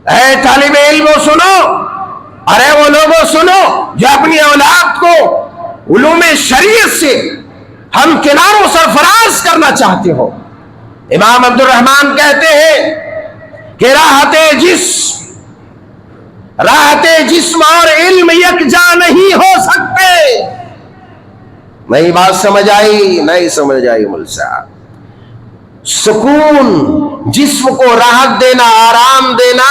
اے طالب علم سنو، ارے وہ لوگوں سنو جو اپنی اولاد کو علوم شریعت سے ہم کناروں سرفراز کرنا چاہتے ہو۔ امام عبد الرحمن کہتے ہیں کہ راحت جسم اور علم یکجا نہیں ہو سکتے۔ نہیں بات سمجھ آئی؟ نہیں سمجھ آئی مل صاحب؟ سکون، جسم کو راحت دینا، آرام دینا،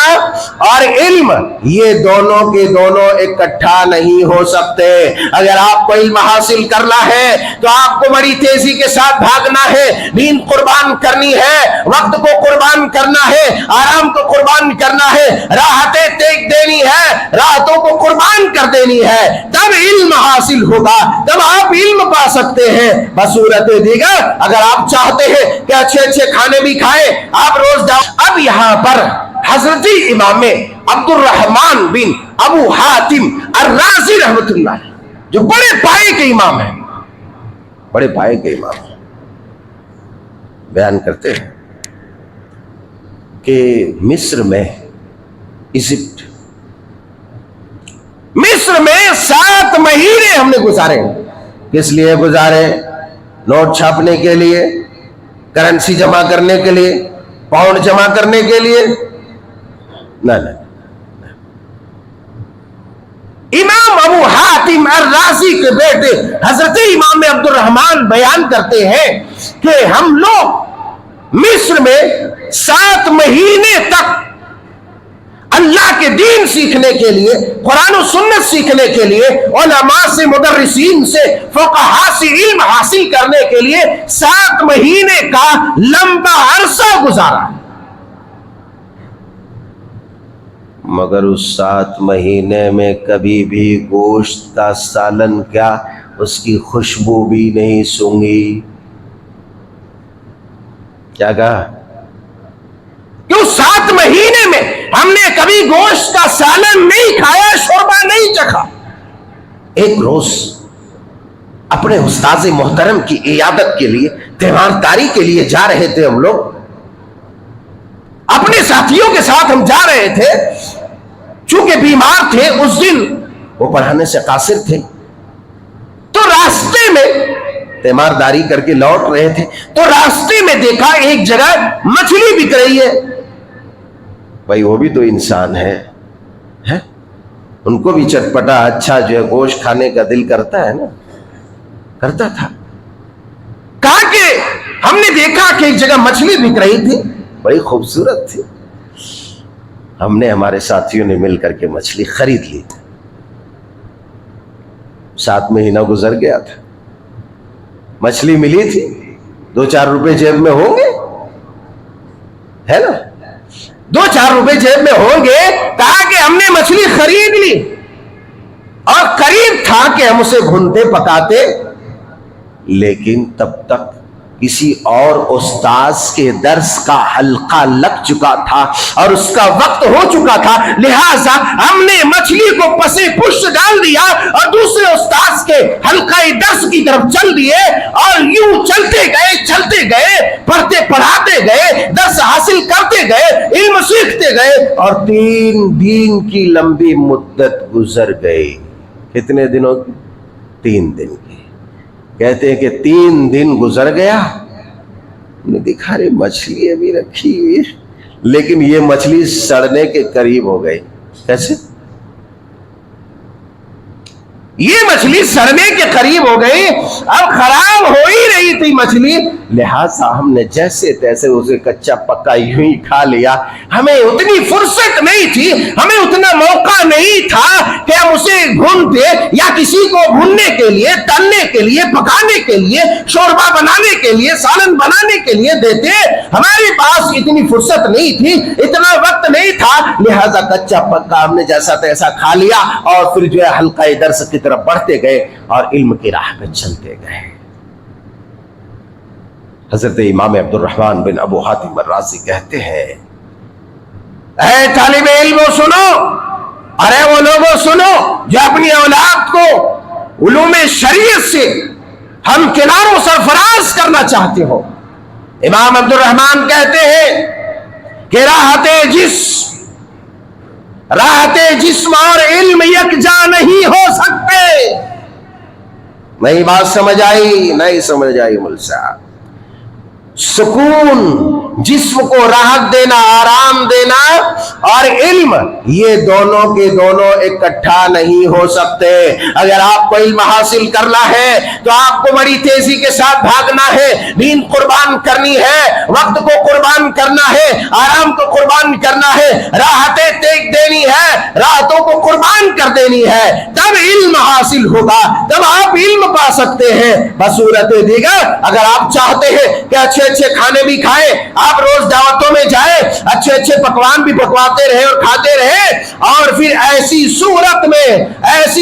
اور علم، یہ دونوں کے دونوں اکٹھا نہیں ہو سکتے۔ اگر آپ کو علم حاصل کرنا ہے تو آپ کو بڑی تیزی کے ساتھ بھاگنا ہے، نیند قربان کرنی ہے، وقت کو قربان کرنا ہے، آرام کو قربان کرنا ہے، راحتیں تیگ دینی ہے، راحتوں کو قربان کر دینی ہے، تب علم حاصل ہوگا، تب آپ علم پا سکتے ہیں۔ بصورت دیگر اگر آپ چاہتے ہیں کہ اچھے کھانے بھی کھائیں، آپ روز اب یہاں پر حضرت امام عبد الرحمن بن ابو حاتم الرازی رحمۃ اللہ جو بڑے پائے کے امام ہیں، بڑے پائے کے امام ہیں، بیان کرتے ہیں کہ مصر میں، ایجپٹ مصر میں 7 مہینے ہم نے گزارے۔ کس لیے گزارے؟ نوٹ چھاپنے کے لیے، کرنسی جمع کرنے کے لیے، پاؤنڈ جمع کرنے کے لیے؟ نہیں۔ امام ابو حاتم الرازی کے بیٹے حضرت امام عبد الرحمن بیان کرتے ہیں کہ ہم لوگ مصر میں 7 مہینے تک اللہ کے دین سیکھنے کے لیے، قرآن و سنت سیکھنے کے لیے، علماء سے، مدرسین سے، فقہاء سے علم حاصل کرنے کے لیے 7 مہینے کا لمبا عرصہ گزارا، مگر اس 7 مہینے میں کبھی بھی گوشت کا سالن کیا، اس کی خوشبو بھی نہیں سونگھی۔ کیا کہا؟ کیوں 7 مہینے میں ہم نے کبھی گوشت کا سالن نہیں کھایا، شوربہ نہیں چکھا۔ ایک روز اپنے استاذ محترم کی عیادت کے لیے، تیمارداری کے لیے جا رہے تھے ہم لوگ، اپنے ساتھیوں کے ساتھ ہم جا رہے تھے، چونکہ بیمار تھے اس دن، وہ پڑھانے سے قاصر تھے، تو راستے میں تیمارداری کر کے لوٹ رہے تھے، تو راستے میں دیکھا ایک جگہ مچھلی بک رہی ہے۔ بھائی وہ بھی تو انسان ہے، ان کو بھی چٹپٹا اچھا جو ہے گوشت کھانے کا دل کرتا ہے نا، کرتا تھا۔ کہا کہ ہم نے دیکھا کہ ایک جگہ مچھلی بک رہی تھی، بڑی خوبصورت تھی، ہم نے، ہمارے ساتھیوں نے مل کر کے مچھلی خرید لی۔ 7 مہینہ گزر گیا تھا، مچھلی ملی تھی، 2-4 روپے جیب میں ہوں گے، ہے نا، 2-4 روپے جیب میں ہوں گے۔ کہا کہ ہم نے مچھلی خرید لی، اور قریب تھا کہ ہم اسے بھونتے پکاتے، لیکن تب تک کسی اور استاذ کے درس کا حلقہ لگ چکا تھا اور اس کا وقت ہو چکا تھا، لہٰذا ہم نے مچھلی کو پسے پشت ڈال دیا اور دوسرے استاذ کے حلقہ درس کی طرف چل دیے، اور یوں چلتے گئے، پڑھتے پڑھاتے گئے، درس حاصل کرتے گئے، علم سیکھتے گئے، اور 3 دن کی لمبی مدت گزر گئی۔ کتنے دنوں کی؟ 3 دن کی۔ کہتے ہیں کہ 3 دن گزر گیا، نے دیکھا رہے مچھلی ابھی رکھی ہوئی، لیکن یہ مچھلی سڑنے کے قریب ہو گئی۔ کیسے؟ یہ مچھلی سڑنے کے قریب ہو گئی، اب خراب ہو ہی رہی تھی مچھلی، لہٰذا ہم نے جیسے تیسے اسے کچا پکا یوں ہی کھا لیا۔ ہمیں اتنی فرصت نہیں تھی، ہمیں اتنا موقع نہیں تھا کہ ہم اسے بھونتے یا کسی کو بھوننے کے لیے، تلنے کے لیے، پکانے کے لیے، شوربہ بنانے کے لیے، سالن بنانے کے لیے دیتے۔ ہمارے پاس اتنی فرصت نہیں تھی، اتنا وقت نہیں تھا، لہٰذا کچا پکا ہم نے جیسا تیسا کھا لیا، اور پھر جو ہے حلقہ درس کی طرف بڑھتے گئے اور علم کی راہ پہ چلتے گئے۔ حضرت امام عبد الرحمن بن ابو حاتم الرازی کہتے ہیں، اے طالب علم سنو، ارے وہ لوگوں سنو جو اپنی اولاد کو علوم شریعت سے ہم کناروں سرفراز کرنا چاہتے ہو۔ امام عبد الرحمن کہتے ہیں کہ راحت جسم راحت جسم اور علم یکجا نہیں ہو سکتے. نئی بات سمجھ آئی؟ نہیں سمجھ آئی مل صاحب. سکون، جسم کو راحت دینا، آرام دینا، اور علم، یہ دونوں کے دونوں اکٹھا نہیں ہو سکتے. اگر آپ کو علم حاصل کرنا ہے تو آپ کو بڑی تیزی کے ساتھ بھاگنا ہے، نیند قربان کرنی ہے، وقت کو قربان کرنا ہے، آرام کو قربان کرنا ہے، راحتیں تیگ دینی ہے، راحتوں کو قربان کر دینی ہے، تب علم حاصل ہوگا، تب آپ علم پا سکتے ہیں. بصورت دیگر اگر آپ چاہتے ہیں کہ اچھے کھانے بھی کھائیں، آپ روز دعوتوں میں جائیں، اچھے پکوان بھی پکواتے رہے اور کھاتے رہے، اور پھر ایسی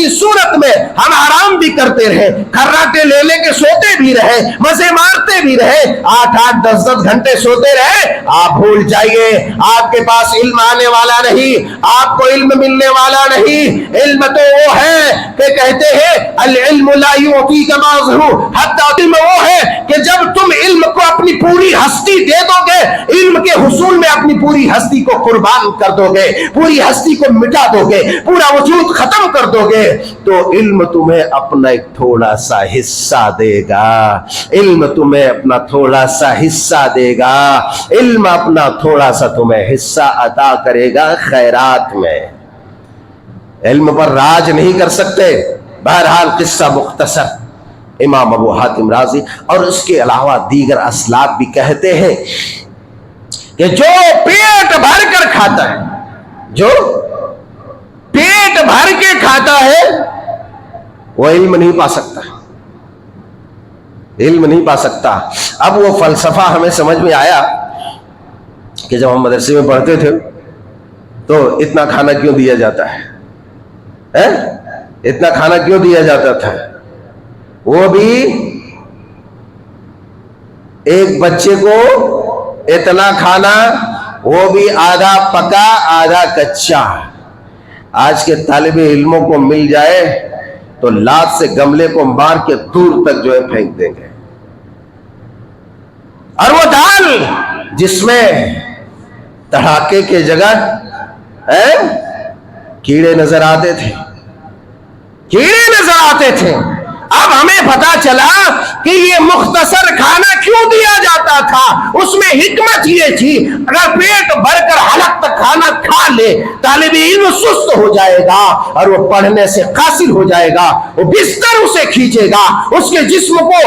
صورت میں ہم آرام بھی کرتے رہے، کھراٹے لے کے سوتے بھی رہے، مزے مارتے بھی رہے، 8 10 گھنٹے سوتے رہے، آپ بھول جائیے آپ کے پاس علم آنے والا نہیں، آپ کو علم ملنے والا نہیں. علم تو وہ ہے کہ کہتے ہیں العلم لا یعطیک بعضہ حتی، علم وہ ہے کہ جب تم علم کو اپنی پوری ہستی دے دو گے، علم کے حصول میں اپنی پوری ہستی کو قربان کر دو گے، پوری ہستی کو مٹا دو گے، پورا وجود ختم کر دو گے، تو علم تمہیں اپنا ایک تھوڑا سا حصہ دے گا. علم تمہیں اپنا تھوڑا سا حصہ دے گا. علم اپنا تھوڑا سا تمہیں حصہ عطا کرے گا خیرات میں. علم پر راج نہیں کر سکتے. بہرحال قصہ مختصر، امام ابو حاتم رازی اور اس کے علاوہ دیگر اسلاف بھی کہتے ہیں کہ جو پیٹ بھر کر کھاتا ہے، جو پیٹ بھر کے کھاتا ہے، وہ علم نہیں پا سکتا، علم نہیں پا سکتا. اب وہ فلسفہ ہمیں سمجھ میں آیا کہ جب ہم مدرسے میں پڑھتے تھے تو اتنا کھانا کیوں دیا جاتا ہے، اتنا کھانا کیوں دیا جاتا تھا. وہ بھی ایک بچے کو اتنا کھانا، وہ بھی آدھا پکا آدھا کچا. آج کے طالب علموں کو مل جائے تو لات سے گملے کو مار کے دور تک جو ہے پھینک دیں گے. اور وہ دال جس میں تڑاکے کے جگہ کیڑے نظر آتے تھے، کیڑے نظر آتے تھے. اب ہمیں پتا چلا کہ یہ مختصر کھانا کیوں دیا جاتا تھا. اس میں حکمت یہ تھی، اگر پیٹ بھر کر حلق تک کھانا کھا لے طالب علم سست ہو جائے گا اور وہ پڑھنے سے قاصر ہو جائے گا، وہ بستر اسے کھینچے گا، اس کے جسم کو،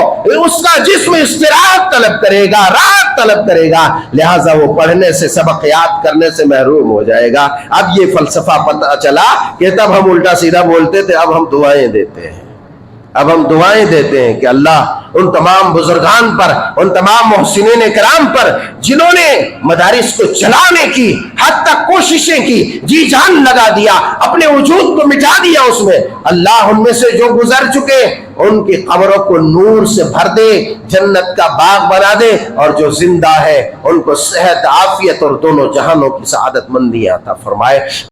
اس کا جسم استراحت طلب کرے گا، راحت طلب کرے گا، لہٰذا وہ پڑھنے سے، سبق یاد کرنے سے محروم ہو جائے گا. اب یہ فلسفہ پتہ چلا کہ تب ہم الٹا سیدھا بولتے تھے، اب ہم دعائیں دیتے ہیں. اب ہم دعائیں دیتے ہیں کہ اللہ ان تمام بزرگان پر، ان تمام محسنین کرام پر جنہوں نے مدارس کو چلانے کی حد تک کوششیں کی، جی جان لگا دیا، اپنے وجود کو مٹا دیا اس میں، اللہ ان میں سے جو گزر چکے ان کی قبروں کو نور سے بھر دے، جنت کا باغ بنا دے، اور جو زندہ ہے ان کو صحت، عافیت اور دونوں جہانوں کی سعادت مندی عطا فرمائے.